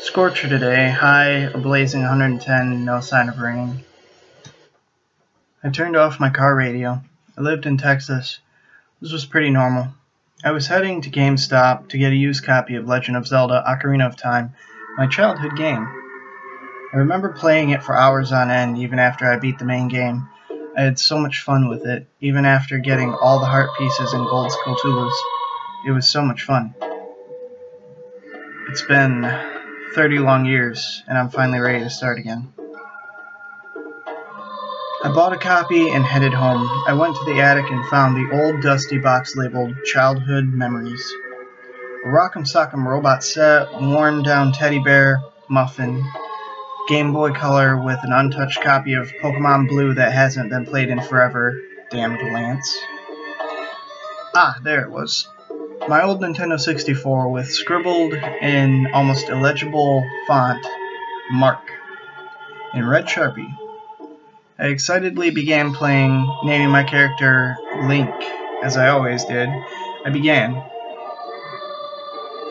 Scorcher today, high, a blazing 110, no sign of rain. I turned off my car radio. I lived in Texas. This was pretty normal. I was heading to GameStop to get a used copy of Legend of Zelda Ocarina of Time, my childhood game. I remember playing it for hours on end even after I beat the main game. I had so much fun with it, even after getting all the heart pieces and gold Skulltulas. It was so much fun. It's been 30 long years, and I'm finally ready to start again. I bought a copy and headed home. I went to the attic and found the old dusty box labeled Childhood Memories. A Rock'em Sock'em Robot set, worn down teddy bear, muffin, Game Boy Color with an untouched copy of Pokemon Blue that hasn't been played in forever, damned Lance. Ah, there it was. My old Nintendo 64 with scribbled in almost illegible font, Mark, in red Sharpie. I excitedly began playing, naming my character Link, as I always did. I began.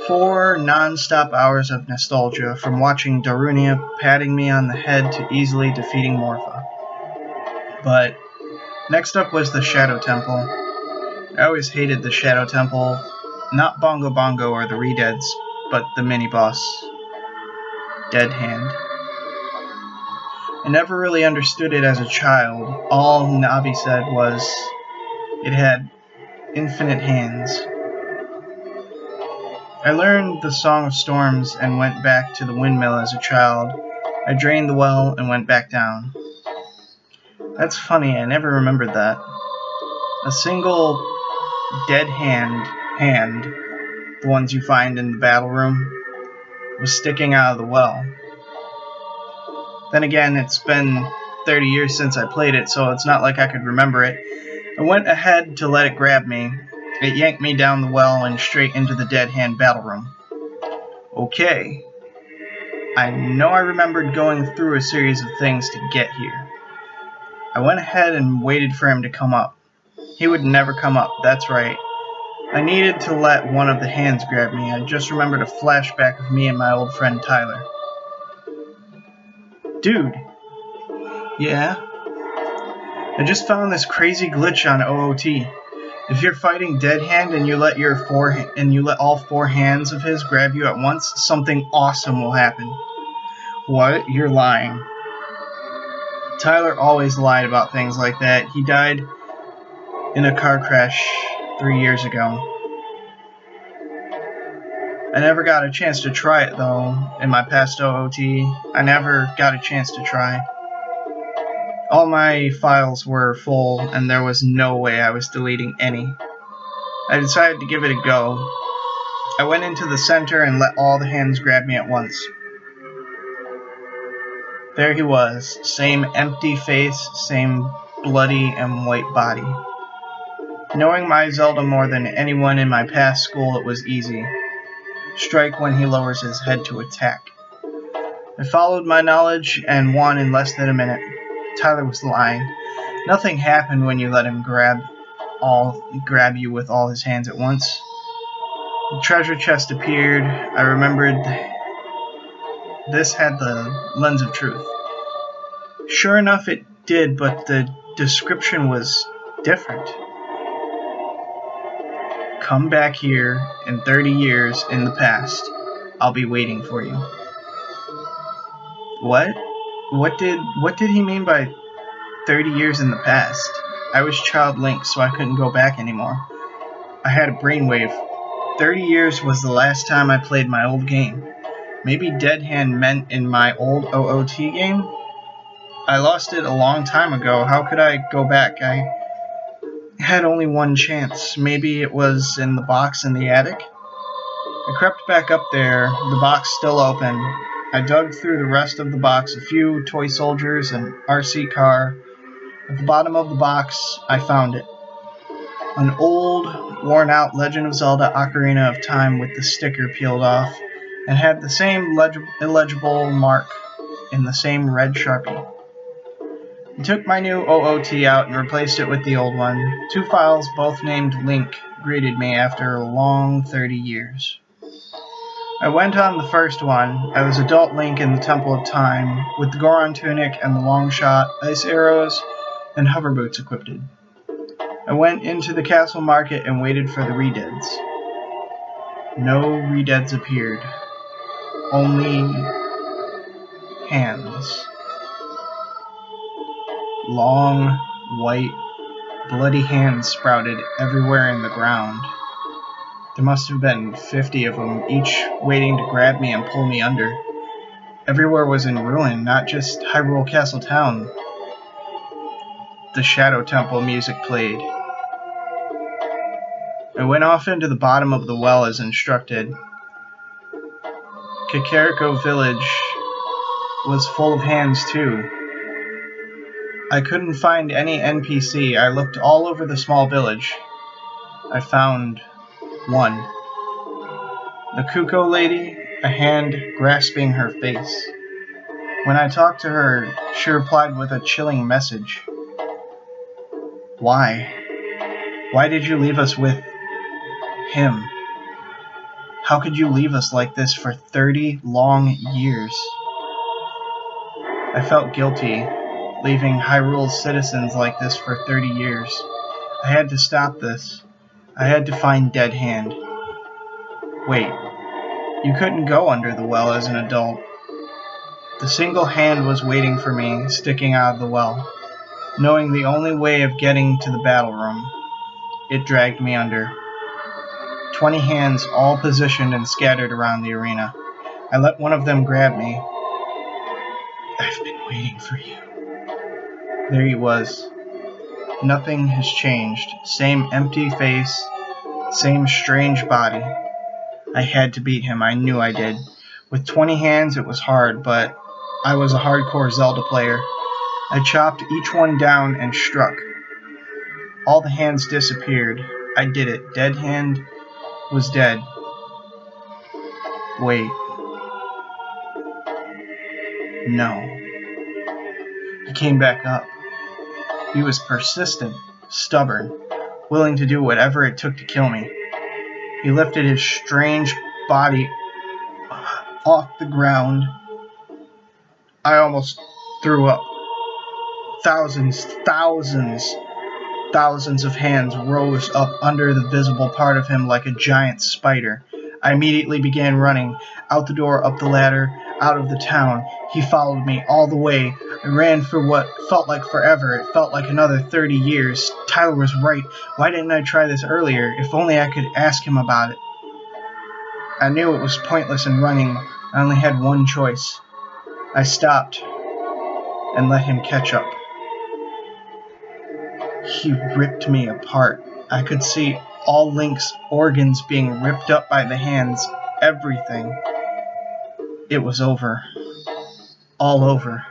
4 non-stop hours of nostalgia, from watching Darunia patting me on the head to easily defeating Morpha. But next up was the Shadow Temple. I always hated the Shadow Temple, not Bongo Bongo or the Redeads, but the mini-boss, Dead Hand. I never really understood it as a child. All Navi said was it had infinite hands. I learned the Song of Storms and went back to the windmill as a child. I drained the well and went back down. That's funny, I never remembered that. A single dead hand, the ones you find in the battle room, was sticking out of the well. Then again, it's been 30 years since I played it, so it's not like I could remember it. I went ahead to let it grab me. It yanked me down the well and straight into the Dead Hand battle room. Okay. I know I remembered going through a series of things to get here. I went ahead and waited for him to come up. He would never come up, that's right. I needed to let one of the hands grab me. I just remembered a flashback of me and my old friend Tyler. Dude. Yeah? I just found this crazy glitch on OOT. If you're fighting Dead Hand and you let all 4 hands of his grab you at once, something awesome will happen. What? You're lying. Tyler always lied about things like that. He died in a car crash 3 years ago. I never got a chance to try it though. In my past OOT, I never got a chance to try. All my files were full and there was no way I was deleting any. I decided to give it a go. I went into the center and let all the hands grab me at once. There he was, same empty face, same bloody and white body. Knowing my Zelda more than anyone in my past school, it was easy. Strike when he lowers his head to attack. I followed my knowledge and won in less than a minute. Tyler was lying. Nothing happened when you let him grab you with all his hands at once. The treasure chest appeared. I remembered this had the lens of truth. Sure enough it did, but the description was different. Come back here in 30 years in the past. I'll be waiting for you. What? What did he mean by 30 years in the past? I was Child Link, so I couldn't go back anymore. I had a brainwave. 30 years was the last time I played my old game. Maybe Dead Hand meant in my old OOT game? I lost it a long time ago. How could I go back? I had only one chance. Maybe it was in the box in the attic? I crept back up there, the box still open. I dug through the rest of the box, a few toy soldiers, an RC car. At the bottom of the box, I found it. An old, worn-out Legend of Zelda Ocarina of Time with the sticker peeled off, and had the same illegible mark in the same red Sharpie. I took my new OOT out and replaced it with the old one. 2 files, both named Link, greeted me after a long 30 years. I went on the first one. I was adult Link in the Temple of Time, with the Goron tunic and the long shot, ice arrows, and hover boots equipped. I went into the castle market and waited for the redeads. No redeads appeared. Only hands. Long, white, bloody hands sprouted everywhere in the ground. There must have been 50 of them, each waiting to grab me and pull me under. Everywhere was in ruin, not just Hyrule Castle Town. The Shadow Temple music played. I went off into the bottom of the well as instructed. Kakariko Village was full of hands too. I couldn't find any NPC. I looked all over the small village. I found one. The Kuko lady, a hand grasping her face. When I talked to her, she replied with a chilling message. Why? Why did you leave us with him? How could you leave us like this for 30 long years? I felt guilty, leaving Hyrule's citizens like this for 30 years. I had to stop this. I had to find Dead Hand. Wait, you couldn't go under the well as an adult. The single hand was waiting for me, sticking out of the well. Knowing the only way of getting to the battle room, it dragged me under. 20 hands all positioned and scattered around the arena. I let one of them grab me. I've been waiting for you. There he was. Nothing has changed. Same empty face, same strange body. I had to beat him, I knew I did. With 20 hands it was hard, but I was a hardcore Zelda player. I chopped each one down and struck. All the hands disappeared. I did it. Dead Hand was dead. Wait. No. He came back up. He was persistent, stubborn, willing to do whatever it took to kill me. He lifted his strange body off the ground. I almost threw up. Thousands of hands rose up under the visible part of him like a giant spider. I immediately began running, out the door, up the ladder, out of the town. He followed me all the way. I ran for what felt like forever. It felt like another 30 years. Tyler was right. Why didn't I try this earlier? If only I could ask him about it. I knew it was pointless in running. I only had one choice. I stopped and let him catch up. He ripped me apart. I could see all Link's organs being ripped up by the hands. Everything. It was over. All over.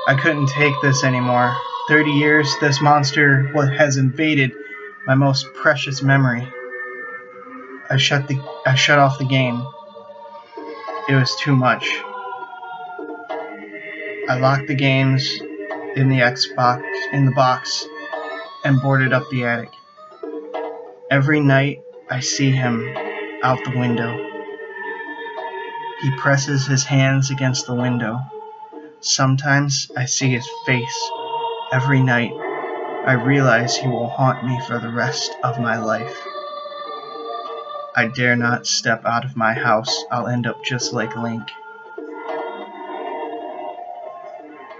I couldn't take this anymore. 30 years, this monster has invaded my most precious memory. I shut off the game. It was too much. I locked the games in the box and boarded up the attic. Every night I see him out the window. He presses his hands against the window. Sometimes I see his face. Every night I realize he will haunt me for the rest of my life. I dare not step out of my house. I'll end up just like Link.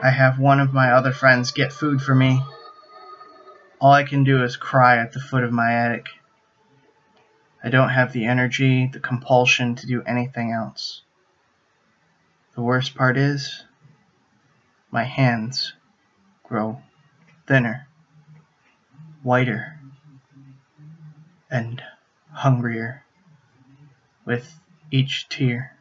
I have one of my other friends get food for me. All I can do is cry at the foot of my attic. I don't have the energy, the compulsion to do anything else. The worst part is, my hands grow thinner, whiter, and hungrier with each tear.